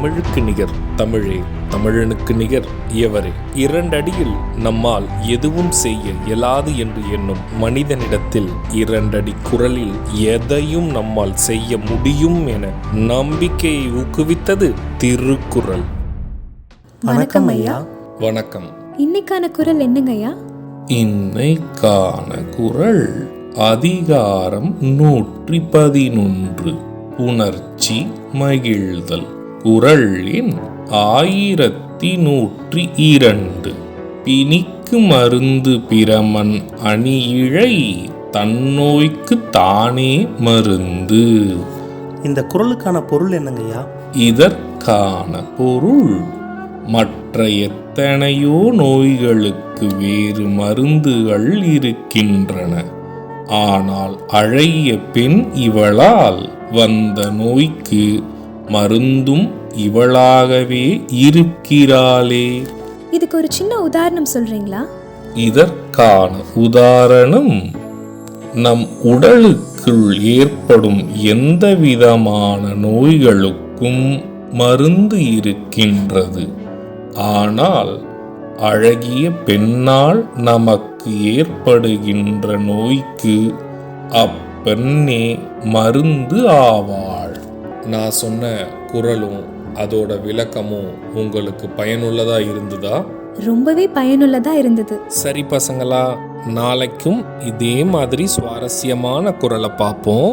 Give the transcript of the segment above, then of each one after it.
தமிழுக்கு நிகர் தமிழே, தமிழனுக்கு நிகர் எவரே. 2 அடியில் நம்மால் எதுவும் செய்ய இயலாது என்று எண்ணும் மனிதனிடத்தில் 2 அடி குரலில் எதையும் நம்மால் செய்ய முடியும் என நம்பிக்கையை ஊக்குவித்தது திருக்குறள். வணக்கம் ஐயா. வணக்கம். இன்னைக்கான குறள் என்னங்க ஐயா? இன்னைக்கான குறள் அதிகாரம் 111, புணர்ச்சி மகிழ்தல். குறள் எண் 1102. பிணிக்கு மருந்து பிரமன் அணியிழை, தன்னோய்க்கு தானே மருந்து. இந்த குறளுக்கான பொருள் என்னங்கய்யா? இதற்கான பொருள், மற்ற எத்தனையோ நோய்களுக்கு வேறு மருந்துகள் இருக்கின்றன. ஆனால் அழகிய பெண் இவளால் வந்த நோய்க்கு மருந்தும் இவளாகவே இருக்கிறாளே. இதுக்கு ஒரு சின்ன உதாரணம் சொல்றீங்களா? இதற்கான உதாரணம், நம் உடலுக்குள் ஏற்படும் எந்த விதமான நோய்களுக்கும் மருந்து இருக்கின்றது. ஆனால் அழகிய பெண்ணால் நமக்கு ஏற்படுகின்ற நோய்க்கு அப்பெண்ணே மருந்து ஆவாள். நான் சொன்ன குறளும் அதோட விளக்கமும் உங்களுக்கு பயனுள்ளதா இருந்ததா? ரொம்பவே பயனுள்ளதா இருந்தது. சரி பசங்களா, நாளைக்கும் இதே மாதிரி சுவாரஸ்யமான குறளை பார்ப்போம்.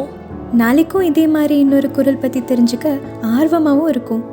நாளைக்கும் இதே மாதிரி இன்னொரு குறள் பத்தி தெரிஞ்சுக்க ஆர்வமாவும் இருக்கும்.